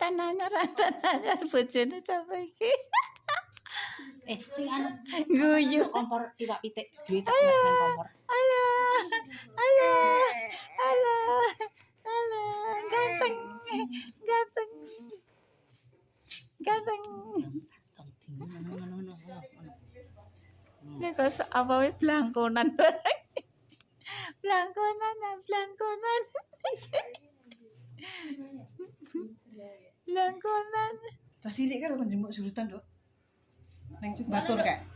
rantan anyar bojone sapa iki? Sing anu Guyu. kompor iwak pitik duwe tak nang kompor. Alah. Alah. Alah. Alah. Ganteng. Ganteng. Ganteng. Tong ngono. Nek kok apa wae blangkonan. Blangkonan. Blangkonan. Terus cilik kan kon jembuk surutan, Dok. Nang Batur kae.